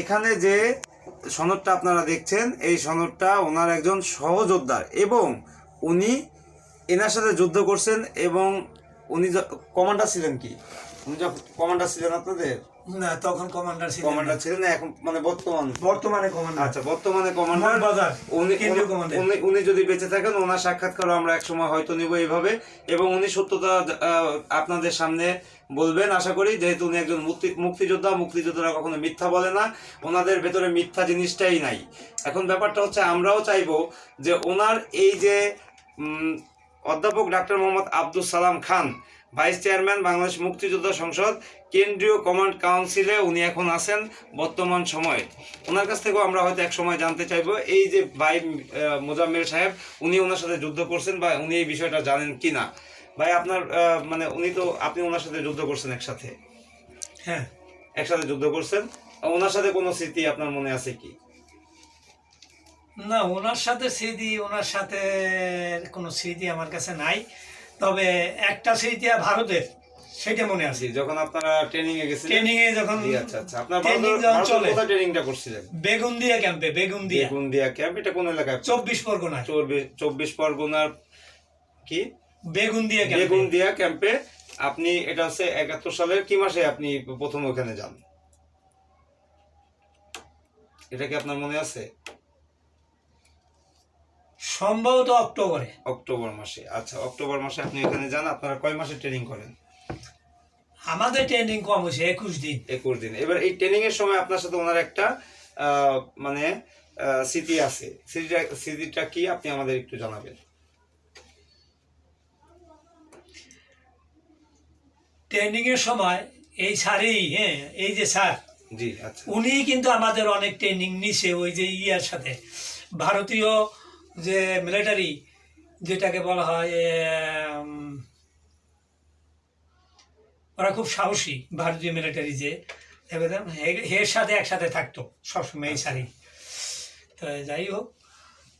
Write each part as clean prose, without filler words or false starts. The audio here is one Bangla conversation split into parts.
এখানে যে সনদটা আপনারা দেখছেন, এই সনদটা ওনার একজন সহযোদ্ধার, এবং উনি এনার সাথে যুদ্ধ করছেন, এবং উনি কমান্ডার ছিলেন। কি উনি যখন কমান্ডার ছিলেন আপনাদের? না, তখন কমান্ডার ছিলেন না, এখন মানে বর্তমানে কমান্ডার। আচ্ছা, বর্তমানে কমান্ডার। উনি যদি বেঁচে থাকেন, ওনার সাক্ষাৎকারও আমরা একসময় হয়তো নিব এইভাবে, এবং উনি সত্যতা আপনাদের সামনে বলবেন আশা করি, যেহেতু উনি একজন মুক্তিযোদ্ধারা কখনো মিথ্যা বলে না, ওনাদের ভেতরে মিথ্যা জিনিসটাই নাই। এখন ব্যাপারটা হচ্ছে, আমরাও চাইবো যে ওনার এই যে অধ্যাপক ডাক্তার মোহাম্মদ আব্দুল সালাম খান, ভাইস চেয়ারম্যান বাংলাদেশ মুক্তিযোদ্ধা সংসদ কেন্দ্রীয় কমান্ড কাউন্সিলে উনি এখন আছেন বর্তমান সময়ে, ওনার কাছ থেকেও আমরা হয়তো এক সময় জানতে চাইবো এই যে ভাই মোজাম্মেল সাহেব, উনি ওনার সাথে যুদ্ধ করছেন বা উনি এই বিষয়টা জানেন কি না। ভাই আপনার মানে আপনি ওনার সাথে যুদ্ধ করছেন একসাথে? হ্যাঁ, একসাথে যুদ্ধ করছেন। ওনার সাথে কোনো স্মৃতি আপনার মনে আছে কি? না, ওনার সাথে কোনো স্মৃতি আমার কাছে নাই, তবে একটা স্মৃতি ভারতের, সেটা মনে আছে। যখন আপনারা ট্রেনিং এ গেছিলেন? যখন আচ্ছা আচ্ছা, আপনারা কোথায় ট্রেনিংটা করছিলেন? বেগুনদিয়া ক্যাম্পে। বেগুনদিয়া ক্যাম্প, এটা কোন এলাকায়? 24 পরগনা। 24 পরগনার কি বেগুনদিয়া ক্যাম্পে আপনি, এটা হচ্ছে 71 সালের কি মাসে আপনি প্রথম ওখানে যান? এটা কি আপনার মনে আছে? সম্ভবত অক্টোবর মাসে। আচ্ছা, অক্টোবর মাসে আপনি এখানে যান। আপনারা কয় মাসে ট্রেনিং করেন? আমাদের ট্রেনিং কম হয়েছে 21 দিন। 21 দিন। এবার এই ট্রেনিং এর সময় আপনার সাথে ওনার একটা মানে স্মৃতি আছে, স্মৃতিটা কি আপনি আমাদের একটু জানাবেন? ট্রেনিং এর সময় এই স্যারই, এই যে স্যার, জি আচ্ছা, উনি কিন্তু আমাদের অনেক ট্রেনিং নিছে ওই যে ইয়ার সাথে, ভারতীয় যে মিলিটারি, যেটাকে বলা হয়, ওরা খুব সাহসী ভারতীয় মিলিটারি, যে এর সাথে একসাথে থাকতো সবসময় এই সারি। তো যাই হোক,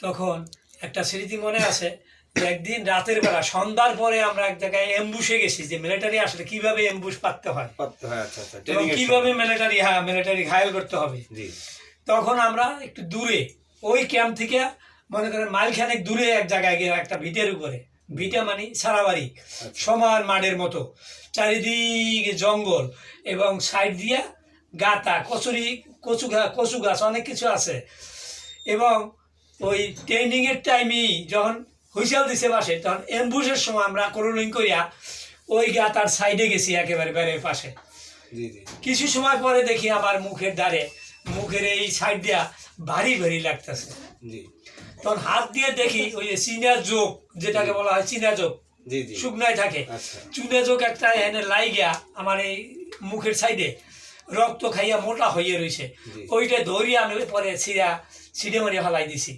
তখন একটা স্মৃতি মনে আছে, একদিন রাতের বেলা সন্ধ্যার পরে আমরা এক জায়গায় এমবুশে গেছি, যে মিলিটারি আসলে কিভাবে এমবুশ পাততে হয়, কিভাবে মিলিটারি ঘায়েল করতে হবে। তখন আমরা একটু দূরে, ওই ক্যাম্প থেকে মনে করেন মাইলখানেক দূরে এক জায়গায় গিয়ে একটা ভিটের উপরে, ভিটা মানে সারাবাড়ি সমান মাঠের মতো, চারিদিকে জঙ্গল এবং সাইড দিয়া গাতা, কচু গাছ অনেক কিছু আছে। এবং ওই ট্রেনিংয়ের টাইমই যখন হুইসেল দিছে বাসে, তখন এমবুশের সময় আমরা ক্রলিং করিয়া ওই গাতার সাইডে গেছি, একেবারে বেড়ের পাশে। কিছু সময় পরে দেখি আমার মুখের এই সাইড দিয়া ভারী ভারী লাগতেছে। তখন হাত দিয়ে দেখি ওই যে চীনা যোগ, যেটাকে বলা হয় চীনা যোগ, শুকনায় থাকে, চুনা যোগ একটা এনে লাইগা আমার এই মুখের সাইডে রক্ত খাইয়া মোটা হইয়া রয়েছে। ওইটা ধরিয়া আমি পরে ছিঁড়ে মারিয়া ফেলাই দিছি।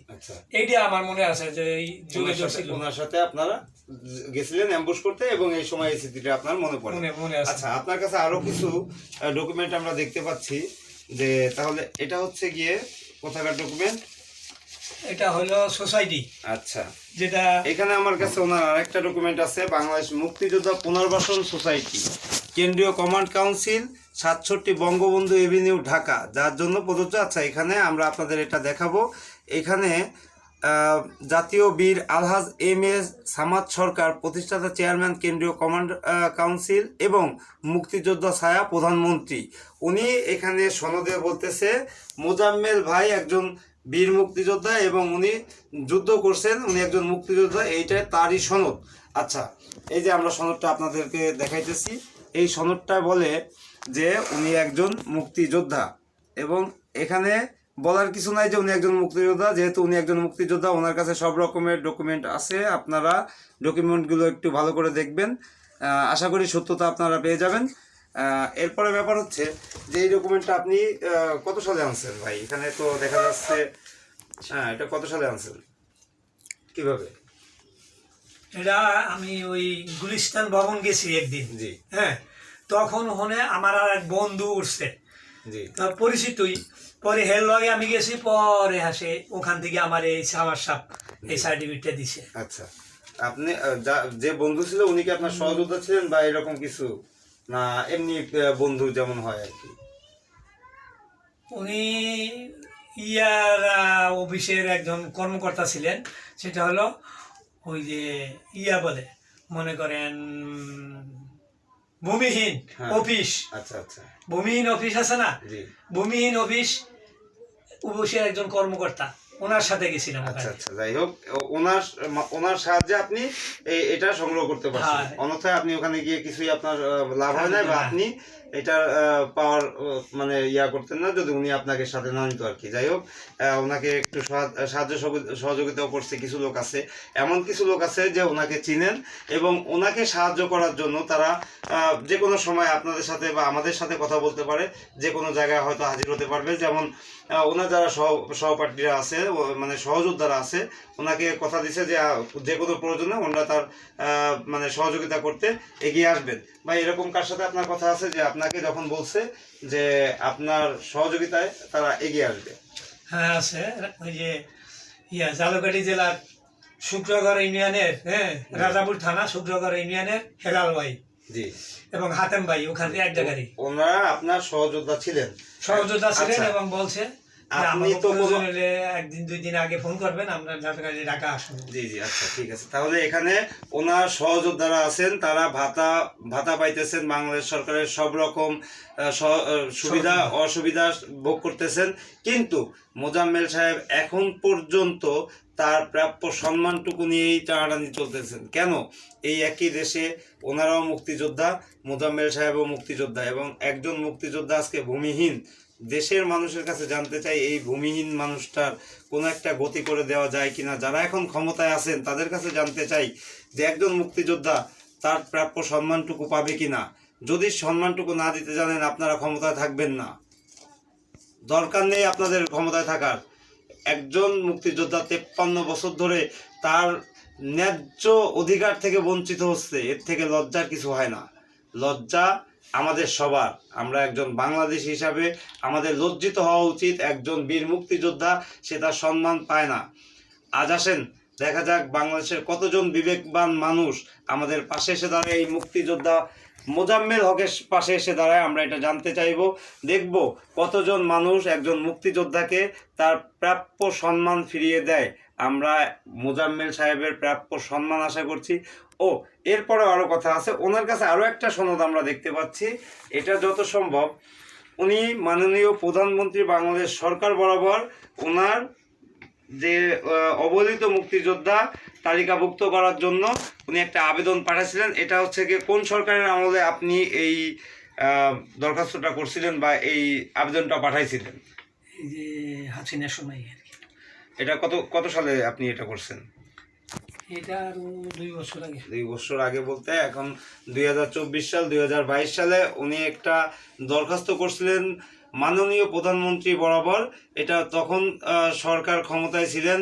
এইটা আমার মনে আছে যে এই যুগে ছিল। ওনার সাথে আপনারা গেছিলেন অ্যাম্বুশ করতে, এবং এই সময় এই স্মৃতিটা আপনার মনে পড়ে। আচ্ছা, আপনার কাছে আরো কিছু ডকুমেন্ট আমরা দেখতে পাচ্ছি, যে তাহলে এটা হচ্ছে গিয়ে কোথাকার ডকুমেন্ট? এটা হলো সোসাইটি। আচ্ছা, যেটা এখানে আমার কাছে ওনার আরেকটা ডকুমেন্ট আছে, বাংলাদেশ মুক্তিযোদ্ধা পুনর্বাসন সোসাইটি কেন্দ্রীয় command council 67 Bangabandhu Avenue Dhaka, যার জন্য প্রযোজ্য। আচ্ছা, এখানে আমরা আপনাদের এটা দেখাবো। এখানে জাতীয় বীর আলহাজ এম এ সামাদ সরকার, প্রতিষ্ঠাতা চেয়ারম্যান কেন্দ্রীয় কমান্ড কাউন্সিল এবং মুক্তিযোদ্ধা ছায়া প্রধানমন্ত্রী, উনি এখানে সনদে বলতেছে মোজাম্মেল ভাই একজন বীর মুক্তিযোদ্ধা এবং উনি যুদ্ধ করছেন, উনি একজন মুক্তিযোদ্ধা, এইটা তারই সনদ। আচ্ছা, এই যে আমরা সনদটা আপনাদেরকে দেখাইতেছি, এই সনদটা বলে যে উনি একজন মুক্তিযোদ্ধা, এবং এখানে বলার কিছু নাই যে উনি একজন মুক্তিযোদ্ধা। যেহেতু উনি একজন মুক্তিযোদ্ধা, ওনার কাছে সব রকমের ডকুমেন্ট আছে। আপনারা ডকুমেন্টগুলো একটু ভালো করে দেখবেন, আশা করি সত্যতা আপনারা পেয়ে যাবেন। এরপরে ব্যাপার হচ্ছে যে এই ডকুমেন্টটা আপনি কত সালে আনছেন ভাই? এখানে তো দেখা যাচ্ছে, এটা কত সালে আনছেন, কিভাবে? এটা আমি ওই গুলিস্তান ভবন গেছি একদিন। জি, তখন ওখানে আমার আর এক বন্ধু উঠছে, তার পরিচিতই। পরে হের লগে আমি গেছি, পরে হাসে ওখান থেকে আমার এই সামার সাপ এই সার্টিফিকেটটা দিছে। আচ্ছা, আপনি যে বন্ধু ছিল উনি কি আপনার সহযোদ্ধা ছিলেন বা এরকম কিছু, না এমনি বন্ধু যেমন হয় আর কি? উনি ইয়ার অফিসের একজন কর্মকর্তা ছিলেন। সেটা হলো ওই যে বলে, মনে করেন ভূমিহীন হ্যাঁ। অফিস, আচ্ছা আচ্ছা, ভূমিহীন অফিস আছে না, জি, ভূমিহীন অফিসের একজন কর্মকর্তা, ওনার সাথে গেছিলাম আচ্ছা ওখানে। আচ্ছা। যাই হোক, ওনার সাহায্যে আপনি এটা সংগ্রহ করতে পারছেন। হ্যাঁ। অন্যথায় আপনি ওখানে গিয়ে কিছুই আপনার লাভ হয় না, বা না। আপনি এটা পাওয়ার মানে করতেন না যদি উনি আপনাকে সাথে না নিত আর কি। যাই হোক, ওনাকে একটু সাহায্য সহযোগিতাও করছে কিছু লোক আছে, এমন কিছু লোক আছে যে ওনাকে চিনেন এবং ওনাকে সাহায্য করার জন্য তারা যে কোনো সময় আপনাদের সাথে বা আমাদের সাথে কথা বলতে পারে, যে কোনো জায়গায় হয়তো হাজির হতে পারবে। যেমন ওনার যারা সহপাঠীরা আছে, মানে সহযোদ্ধারা আছে, ওনাকে কথা দিছে যে যে কোনো প্রয়োজনে ওনারা তার মানে সহযোগিতা করতে এগিয়ে আসবেন। বা এরকম কার সাথে আপনার কথা আছে যে আপনাকে যখন বলছে যে আপনার সহযোগিতায় তারা এগিয়ে আসবে? হ্যাঁ আছে, ওই যে জালুকাঠি জেলার শুক্রগড় ইউনিয়নের, হ্যাঁ, রাজাপুর থানা শুক্রগড় ইউনিয়নের হেলাল ভাই, জি, এবং হাতেম ভাই ওখানে এক জায়গারই ওনারা আপনার সহযোদ্ধা ছিলেন, সহযোদ্ধা ছিলেন। আচ্ছা। এবং বলছে যে আপনি আমাকে তো প্রয়োজন হলে একদিন দুই দিন আগে ফোন করবেন, আমরা ঢাকা আসবো। জি জি, আচ্ছা ঠিক আছে। তাহলে এখানে ওনার সহযোদ্ধারা আছেন, তারা ভাতা পাইতেছেন, বাংলাদেশ সরকারের সব রকম সুবিধা অসুবিধা ভোগ করতেছেন। কিন্তু মোজাম্মেল সাহেব এখন পর্যন্ত তার প্রাপ্য সম্মানটুকু নিয়েই টানাটানি চলতেছেন। কেন? এই একই দেশে ওনারাও মুক্তিযোদ্ধা, মোজাম্মেল সাহেবও মুক্তিযোদ্ধা, এবং একজন মুক্তিযোদ্ধা আজকে ভূমিহীন। দেশের মানুষের কাছে জানতে চাই, এই ভূমিহীন মানুষটার কোনো একটা গতি করে দেওয়া যায় কিনা। যারা এখন ক্ষমতায় আছেন তাদের কাছে জানতে চাই যে একজন মুক্তিযোদ্ধা তার প্রাপ্য সম্মানটুকু পাবে কিনা। যদি সম্মানটুকু না দিতে জানেন, আপনারা ক্ষমতায় থাকবেন না, দরকার নেই আপনাদের ক্ষমতায় থাকার। একজন মুক্তিযোদ্ধা 53 বছর ধরে তার ন্যায্য অধিকার থেকে বঞ্চিত হচ্ছে, এর থেকে লজ্জার কিছু হয় না। লজ্জা আমাদের সবার, আমরা একজন বাংলাদেশী হিসাবে আমাদের লজ্জিত হওয়া উচিত। একজন বীর মুক্তিযোদ্ধা সে তার সম্মান পায় না। আজ আসেন দেখা যাক বাংলাদেশের কতজন বিবেকবান মানুষ আমাদের পাশে এসে দাঁড়ায়, এই মুক্তিযোদ্ধা মোজাম্মেল হকের পাশে এসে দাঁড়ায়। আমরা এটা জানতে চাইব, দেখব কতজন মানুষ একজন মুক্তিযোদ্ধাকে তার প্রাপ্য সম্মান ফিরিয়ে দেয়। আমরা মোজাম্মেল সাহেবের প্রাপ্য সম্মান আশা করছি। ও এরপরে আরও কথা আছে, ওনার কাছে আরও একটা সনদ আমরা দেখতে পাচ্ছি। এটা যত সম্ভব উনি মাননীয় প্রধানমন্ত্রী বাংলাদেশ সরকার বরাবর ওনার যে অবহেলিত মুক্তিযোদ্ধা তালিকাভুক্ত করার জন্য উনি একটা আবেদন পাঠাচ্ছিলেন। এটা হচ্ছে কি, কোন সরকারের আমলে আপনি এই দরখাস্তটা করছিলেন বা এই আবেদনটা পাঠাইছিলেন? এই যে হাসিনার সময় আর কি। এটা কত সালে আপনি এটা করছেন? এটা আরো 2 বছর আগে। 2 বছর আগে বলতে এখন 2024 সাল, 2022 সালে উনি একটা দরখাস্ত করছিলেন মাননীয় প্রধানমন্ত্রী বরাবর। এটা তখন সরকার ক্ষমতায় ছিলেন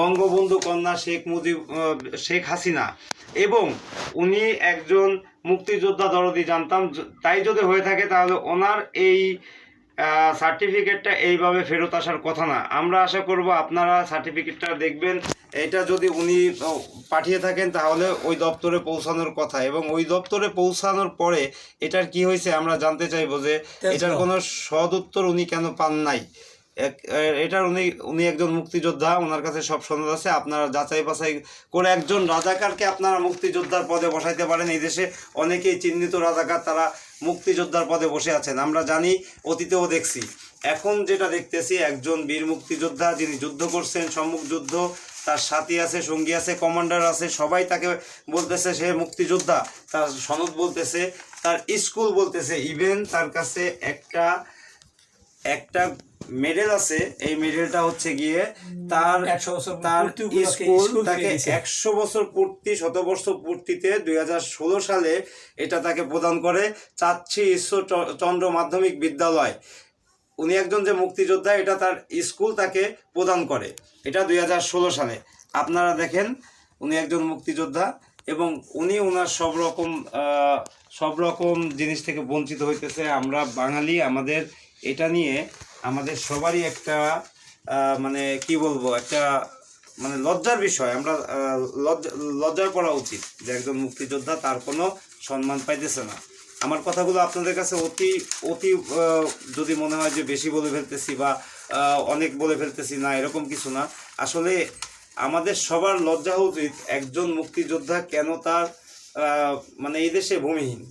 বঙ্গবন্ধু কন্যা শেখ হাসিনা, এবং উনি একজন মুক্তিযোদ্ধা দরদি জানতাম। তাই যদি হয়ে থাকে তাহলে ওনার এই সার্টিফিকেটটা এইভাবে ফেরত আসার কথা না। আমরা আশা করব আপনারা সার্টিফিকেটটা দেখবেন। এটা যদি উনি পাঠিয়ে থাকেন তাহলে ওই দপ্তরে পৌঁছানোর কথা, এবং ওই দপ্তরে পৌঁছানোর পরে এটার কি হয়েছে আমরা জানতে চাইবো যে এটার কোনো সদুত্তর উনি কেন পান নাই। এটার উনি একজন মুক্তিযোদ্ধা, ওনার কাছে সব সনদ আছে। আপনারা যাচাই বাছাই করে একজন রাজাকারকে আপনারা মুক্তিযোদ্ধার পদে বসাইতে পারেন। এই দেশে অনেকেই চিহ্নিত রাজাকার, তারা মুক্তিযোদ্ধার পদে বসে আছেন, আমরা জানি, অতীতেও দেখছি। এখন যেটা দেখতেছি, একজন বীর মুক্তিযোদ্ধা যিনি যুদ্ধ করছেন, সম্মুখ যুদ্ধ, তার সাথী আছে, সঙ্গী আছে, কমান্ডার আছে, সবাই তাকে বলতেছে সে মুক্তিযোদ্ধা। তার সনদ বলতেছে, তার স্কুল বলতেছে, ইভেন তার কাছে একটা মেডেল আছে। এই মেডেলটা হচ্ছে গিয়ে তার স্কুল তাকে 100 বছর পূর্তি, 100 বছর পূর্তিতে 2016 সালে এটা তাকে প্রদান করে চাচ্ছি ঈশ্বরচন্দ্র মাধ্যমিক বিদ্যালয়। উনি একজন যে মুক্তিযোদ্ধা, এটা তার স্কুল তাকে প্রদান করে, এটা 2016 সালে। আপনারা দেখেন উনি একজন মুক্তিযোদ্ধা, এবং উনি ওনার সব রকম জিনিস থেকে বঞ্চিত হইতেছে। আমরা বাঙালি, আমাদের এটা নিয়ে আমাদের সবারই একটা মানে কি বলবো, একটা মানে লজ্জার বিষয়। আমরা লজ্জার করা উচিত যে একজন মুক্তিযোদ্ধা তার কোনো সম্মান পাইতেছে না। আমার কথাগুলো আপনাদের কাছে অতি অতি যদি মনে হয় যে বেশি বলে ফেলতেছি বা অনেক বলে ফেলতেছি, না এরকম কিছু না। আসলে আমাদের সবার লজ্জা হওয়া উচিত একজন মুক্তিযোদ্ধা কেন তার মানে এই দেশে ভূমিহীন।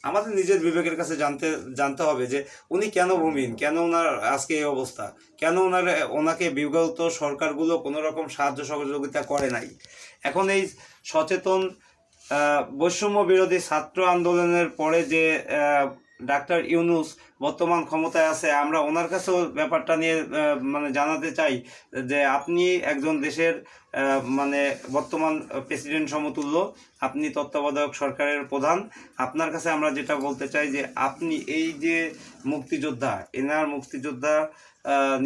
আমাদের নিজের বিবেকের কাছে জানতে হবে যে উনি কেন ভূমিহীন, কেন ওনার আজকে এই অবস্থা, কেন ওনাকে বিগত সরকারগুলো কোনো রকম সাহায্য সহযোগিতা করে নাই। এখন এই সচেতন বৈষম্য বিরোধী ছাত্র আন্দোলনের পরে যে ডাক্তার ইউনূস বর্তমান ক্ষমতায় আছে, আমরা ওনার কাছেও ব্যাপারটা নিয়ে মানে জানাতে চাই যে আপনি একজন দেশের মানে বর্তমান প্রেসিডেন্ট সমতুল্য, আপনি তত্ত্বাবধায়ক সরকারের প্রধান। আপনার কাছে আমরা যেটা বলতে চাই যে আপনি এই যে মুক্তিযোদ্ধা, এনার মুক্তিযোদ্ধা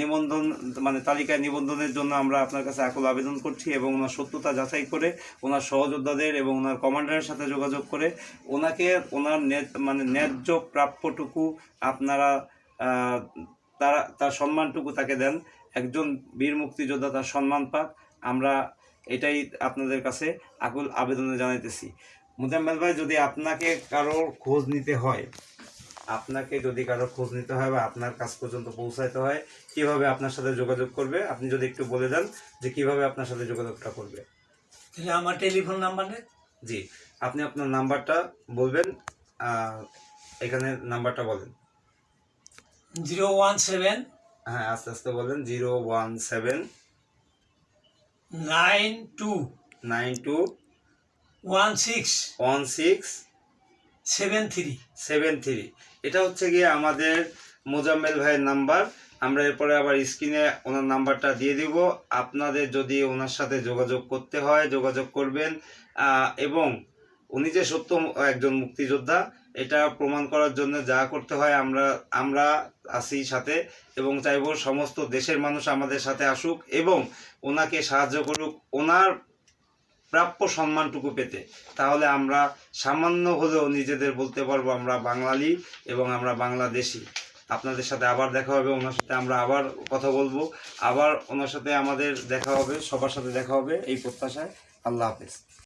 নিবন্ধন মানে তালিকায় নিবন্ধনের জন্য আমরা আপনার কাছে আকুল আবেদন করছি, এবং ওনার সত্যতা যাচাই করে ওনার সহযোদ্ধাদের এবং ওনার কমান্ডারের সাথে যোগাযোগ করে ওনাকে ওনার মানে ন্যায্য প্রাপ্যটুকু আপনারা তার সম্মানটুকু তাকে দেন। একজন বীর মুক্তিযোদ্ধা তার সম্মান পাক, আমরা এটাই আপনাদের কাছে আকুল আবেদনে জানাইতেছি। মুজাম্মেল ভাই, যদি আপনাকে কারোর খোঁজ নিতে হয়, বা আপনার কাছ পর্যন্ত পৌঁছাইতে হয়, কিভাবে আপনার সাথে যোগাযোগ করবে? আপনি যদি একটু বলে দেন যে কিভাবে আপনার সাথে যোগাযোগটা করবে। তাহলে আমার টেলিফোন নাম্বার নেই? জি, আপনি আপনার নাম্বারটা বলবেন, এখানে নাম্বারটা বলেন। 017 হ্যাঁ, আস্তে আস্তে বলেন। 017 92 92 16 16 73। 73। এটা হচ্ছে গিয়ে আমাদের মোজাম্মেল ভাইয়ের নাম্বার। আমরা এরপরে আবার স্ক্রিনে ওনার নাম্বারটা দিয়ে দিব। আপনাদের যদি ওনার সাথে যোগাযোগ করতে হয় যোগাযোগ করবেন, এবং উনি যে সত্য একজন মুক্তিযোদ্ধা এটা প্রমাণ করার জন্য যা করতে হয় আমরা আছি সাথে, এবং চাইব সমস্ত দেশের মানুষ আমাদের সাথে আসুক এবং ওনাকে সাহায্য করুক ওনার প্রাপ্য সম্মানটুকু পেতে। তাহলে আমরা সামান্য হলেও নিজেদের বলতে পারবো আমরা বাঙালি এবং আমরা বাংলাদেশি। আপনাদের সাথে আবার দেখা হবে, ওনার সাথে আমরা আবার কথা বলবো, আবার ওনার সাথে আমাদের দেখা হবে, সবার সাথে দেখা হবে এই প্রত্যাশায়। আল্লাহ হাফেজ।